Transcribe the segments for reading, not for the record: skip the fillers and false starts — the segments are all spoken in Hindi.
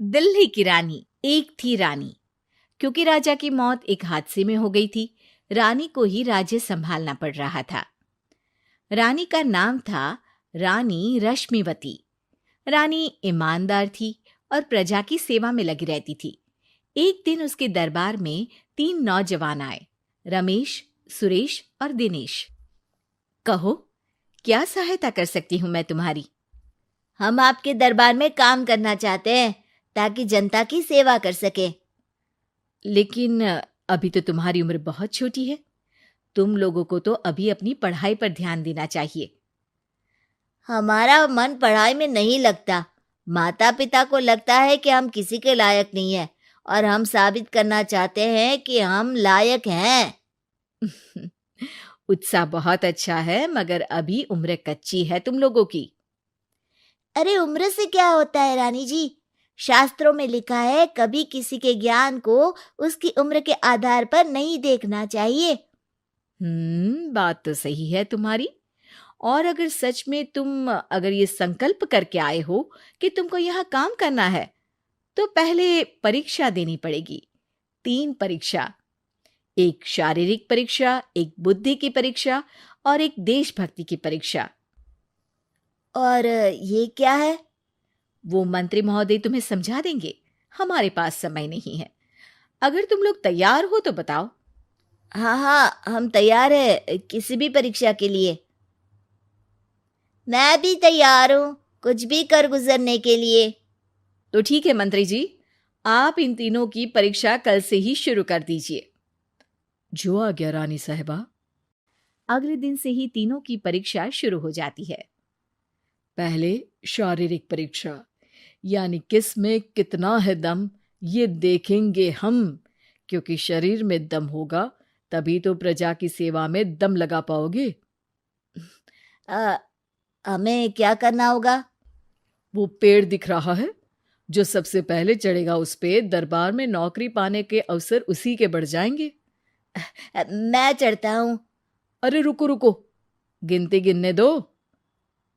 दिल्ली की रानी। एक थी रानी। क्योंकि राजा की मौत एक हादसे में हो गई थी, रानी को ही राज्य संभालना पड़ रहा था। रानी का नाम था रानी रश्मिवती। रानी ईमानदार थी और प्रजा की सेवा में लगी रहती थी। एक दिन उसके दरबार में 3 नौजवान आए, रमेश, सुरेश और दिनेश। कहो, क्या सहायता कर सकती हूँ मैं तुम्हारी? हम आपके दरबार में काम करना चाहते हैं ताकि जनता की सेवा कर सके। लेकिन अभी तो तुम्हारी उम्र बहुत छोटी है। तुम लोगों को तो अभी अपनी पढ़ाई पर ध्यान देना चाहिए। हमारा मन पढ़ाई में नहीं लगता। माता पिता को लगता है कि हम किसी के लायक नहीं हैं और हम साबित करना चाहते हैं कि हम लायक हैं। उत्साह बहुत अच्छा है, मगर अभी उम्र कच्ची है तुम लोगों की। अरे उम्र से क्या होता है रानी जी? शास्त्रों में लिखा है कभी किसी के ज्ञान को उसकी उम्र के आधार पर नहीं देखना चाहिए। बात तो सही है तुम्हारी। और अगर सच में तुम अगर ये संकल्प करके आए हो कि तुमको यहाँ काम करना है, तो पहले परीक्षा देनी पड़ेगी। 3 परीक्षा, एक शारीरिक परीक्षा, एक बुद्धि की परीक्षा और एक देशभक्ति की परीक्षा। और ये क्या है? वो मंत्री महोदय तुम्हें समझा देंगे। हमारे पास समय नहीं है। अगर तुम लोग तैयार हो तो बताओ। हाँ, हम तैयार है किसी भी परीक्षा के लिए। मैं भी तैयार हूँ कुछ भी कर गुजरने के लिए। तो ठीक है मंत्री जी, आप इन तीनों की परीक्षा कल से ही शुरू कर दीजिए। जो आ गया रानी साहिबा। अगले दिन से ही तीनों की परीक्षा शुरू हो जाती है। पहले शारीरिक परीक्षा, यानी किस में कितना है दम, ये देखेंगे हम। क्योंकि शरीर में दम होगा तभी तो प्रजा की सेवा में दम लगा पाओगे। हमें क्या करना होगा? वो पेड़ दिख रहा है, जो सबसे पहले चढ़ेगा उस पे दरबार में नौकरी पाने के अवसर उसी के बढ़ जाएंगे। मैं चढ़ता हूँ। अरे रुको रुको, गिनती गिनने दो।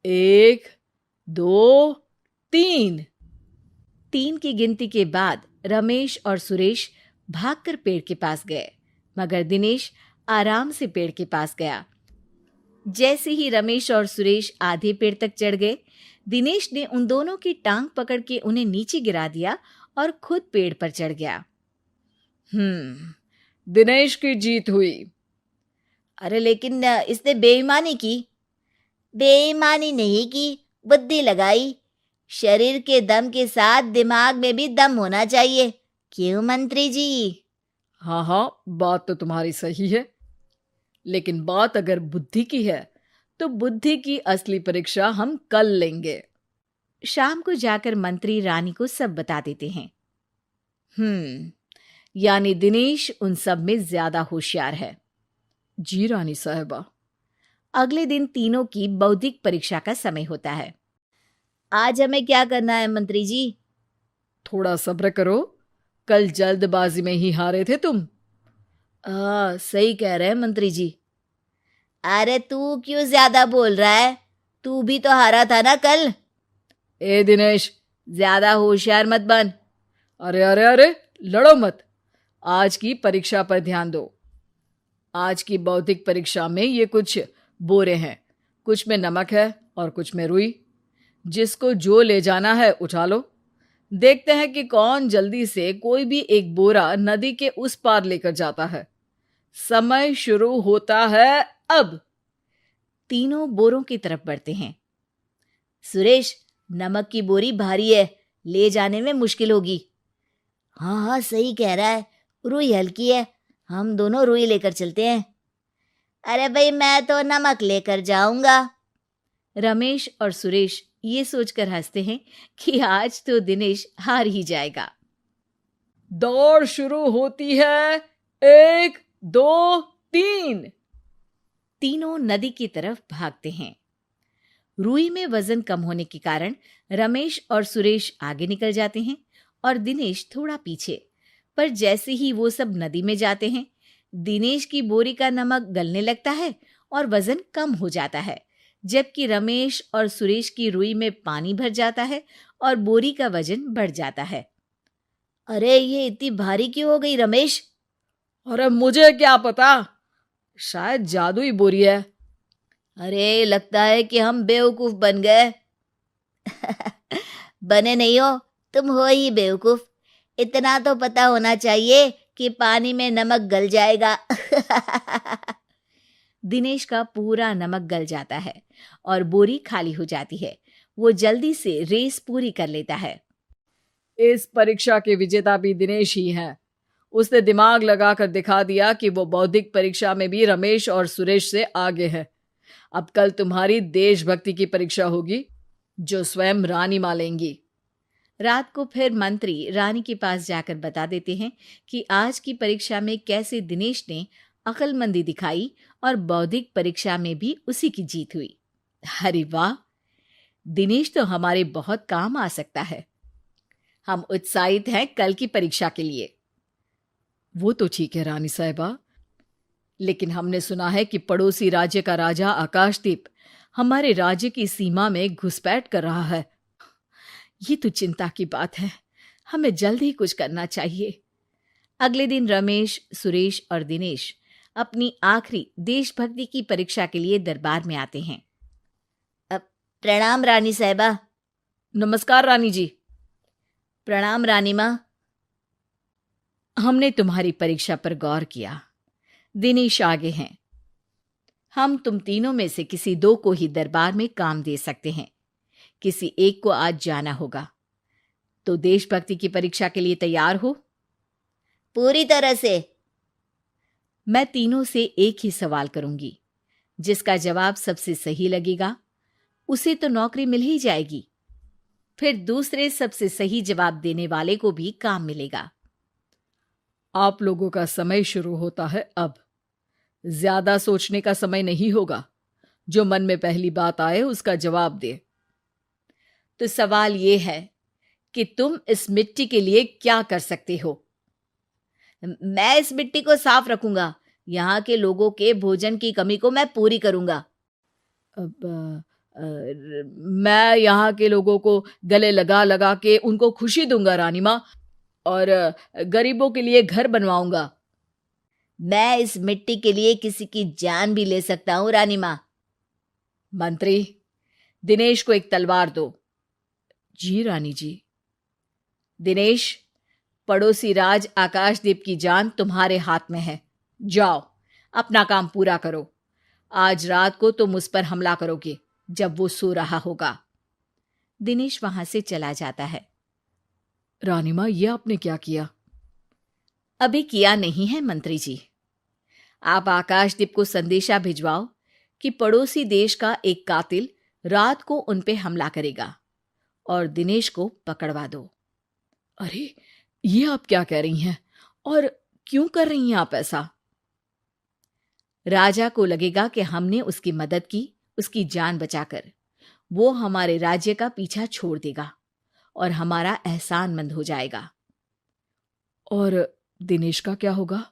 1, 2, 3। 3 की गिनती के बाद रमेश और सुरेश भागकर पेड़ के पास गए, मगर दिनेश आराम से पेड़ के पास गया। जैसे ही रमेश और सुरेश आधे पेड़ तक चढ़ गए, दिनेश ने उन दोनों की टांग पकड़ के उन्हें नीचे गिरा दिया और खुद पेड़ पर चढ़ गया। दिनेश की जीत हुई। अरे लेकिन इसने बेईमानी की। बेईमानी नहीं की, बुद्धि लगाई। शरीर के दम के साथ दिमाग में भी दम होना चाहिए। क्यों मंत्री जी? हाँ, बात तो तुम्हारी सही है। लेकिन बात अगर बुद्धि की है तो बुद्धि की असली परीक्षा हम कल लेंगे। शाम को जाकर मंत्री रानी को सब बता देते हैं। यानी दिनेश उन सब में ज्यादा होशियार है। जी रानी साहिबा। अगले दिन तीनों की बौद्धिक परीक्षा का समय होता है। आज हमें क्या करना है मंत्री जी? थोड़ा सब्र करो, कल जल्दबाजी में ही हारे थे तुम। सही कह रहे हैं मंत्री जी। अरे तू क्यों ज्यादा बोल रहा है? तू भी तो हारा था ना कल। ए दिनेश, ज्यादा होशियार मत बन। अरे लड़ो मत। आज की परीक्षा पर ध्यान दो। आज की बौद्धिक परीक्षा में ये कुछ बोरे हैं, कुछ में नमक है और कुछ में रुई। जिसको जो ले जाना है उठा लो। देखते हैं कि कौन जल्दी से कोई भी एक बोरा नदी के उस पार लेकर जाता है। समय शुरू होता है अब। तीनों बोरों की तरफ बढ़ते हैं। सुरेश, नमक की बोरी भारी है, ले जाने में मुश्किल होगी। हाँ, सही कह रहा है। रुई हल्की है, हम दोनों रुई लेकर चलते हैं। अरे भाई, मैं तो नमक लेकर जाऊंगा। रमेश और सुरेश ये सोचकर हंसते हैं कि आज तो दिनेश हार ही जाएगा। दौड़ शुरू होती है। 1, 2, 3। तीनों नदी की तरफ भागते हैं। रुई में वजन कम होने के कारण रमेश और सुरेश आगे निकल जाते हैं और दिनेश थोड़ा पीछे। पर जैसे ही वो सब नदी में जाते हैं, दिनेश की बोरी का नमक गलने लगता है और वजन कम हो जाता है, जबकि रमेश और सुरेश की रुई में पानी भर जाता है और बोरी का वजन बढ़ जाता है। अरे ये इतनी भारी क्यों हो गई रमेश? अरे मुझे क्या पता, शायद जादुई बोरी है। अरे लगता है कि हम बेवकूफ बन गए। बने नहीं हो, तुम हो ही बेवकूफ। इतना तो पता होना चाहिए कि पानी में नमक गल जाएगा। दिनेश का पूरा नमक गल जाता है और बोरी खाली हो जाती है। वो जल्दी से रेस पूरी कर लेता है। इस परीक्षा के विजेता भी दिनेश ही है। उसने दिमाग लगाकर दिखा दिया कि वो बौद्धिक परीक्षा में भी रमेश और सुरेश से आगे है। अब कल तुम्हारी देशभक्ति की परीक्षा होगी, जो स्वयं रानी मां लेंगी। रात को फिर मंत्री रानी के पास जाकर बता देते हैं कि आज की परीक्षा में कैसे दिनेश ने अक्लमंदी दिखाई और बौद्धिक परीक्षा में भी उसी की जीत हुई। अरे वाह, दिनेश तो हमारे बहुत काम आ सकता है। हम उत्साहित हैं कल की परीक्षा के लिए। वो तो ठीक है रानी साहिबा, लेकिन हमने सुना है कि पड़ोसी राज्य का राजा आकाशदीप हमारे राज्य की सीमा में घुसपैठ कर रहा है। ये तो चिंता की बात है। हमें जल्द ही कुछ करना चाहिए। अगले दिन रमेश, सुरेश और दिनेश अपनी आखिरी देशभक्ति की परीक्षा के लिए दरबार में आते हैं। प्रणाम रानी साहिबा। नमस्कार रानी जी। प्रणाम रानी माँ। हमने तुम्हारी परीक्षा पर गौर किया। दिनेश आगे हैं। हम तुम तीनों में से किसी दो को ही दरबार में काम दे सकते हैं। किसी एक को आज जाना होगा। तो देशभक्ति की परीक्षा के लिए तैयार हो? पूरी तरह से। मैं तीनों से एक ही सवाल करूंगी। जिसका जवाब सबसे सही लगेगा उसे तो नौकरी मिल ही जाएगी। फिर दूसरे सबसे सही जवाब देने वाले को भी काम मिलेगा। आप लोगों का समय शुरू होता है अब। ज्यादा सोचने का समय नहीं होगा। जो मन में पहली बात आए उसका जवाब दे। तो सवाल यह है कि तुम इस मिट्टी के लिए क्या कर सकते हो? मैं इस मिट्टी को साफ रखूंगा। यहाँ के लोगों के भोजन की कमी को मैं पूरी करूंगा। मैं यहाँ के लोगों को गले लगा लगा के उनको खुशी दूंगा रानी माँ, और गरीबों के लिए घर बनवाऊंगा। मैं इस मिट्टी के लिए किसी की जान भी ले सकता हूँ रानी माँ। मंत्री, दिनेश को एक तलवार दो। जी रानी जी। दिनेश, पड़ोसी राज आकाशदीप की जान तुम्हारे हाथ में है। जाओ, अपना काम पूरा करो। आज रात को तुम उस पर हमला करोगे जब वो सो रहा होगा। दिनेश वहां से चला जाता है। रानी मां, ये आपने क्या किया? अभी किया नहीं है मंत्री जी। आप आकाशदीप को संदेशा भिजवाओ कि पड़ोसी देश का एक कातिल रात को उन पे हमला करेगा और दिनेश को पकड़वा दो। अरे, ये आप क्या कह रही हैं? और क्यों कर रही हैं आप ऐसा? राजा को लगेगा कि हमने उसकी मदद की, उसकी जान बचाकर। वो हमारे राज्य का पीछा छोड़ देगा और हमारा एहसानमंद हो जाएगा। और दिनेश का क्या होगा?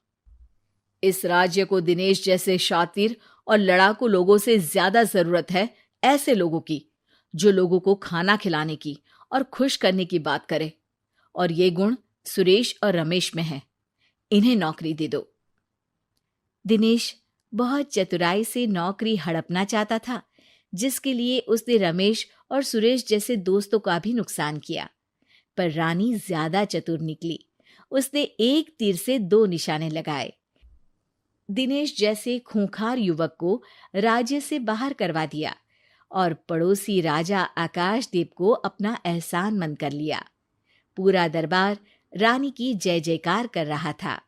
इस राज्य को दिनेश जैसे शातिर और लड़ाकू लोगों से ज्यादा जरूरत है, ऐसे लोगों की जो लोगों को खाना खिलाने की और खुश करने की बात करे। और ये गुण सुरेश और रमेश में है। इन्हें नौकरी दे दो। दिनेश बहुत चतुराई से नौकरी हड़पना चाहता था, जिसके लिए उसने रमेश और सुरेश जैसे दोस्तों का भी नुकसान किया। पर रानी ज्यादा चतुर निकली। उसने एक तीर से दो निशाने लगाए। दिनेश जैसे खूंखार युवक को राज्य से बाहर करवा दिया और पड़ोसी राजा आकाशदीप को अपना एहसानमंद कर लिया। पूरा दरबार रानी की जय जयकार कर रहा था।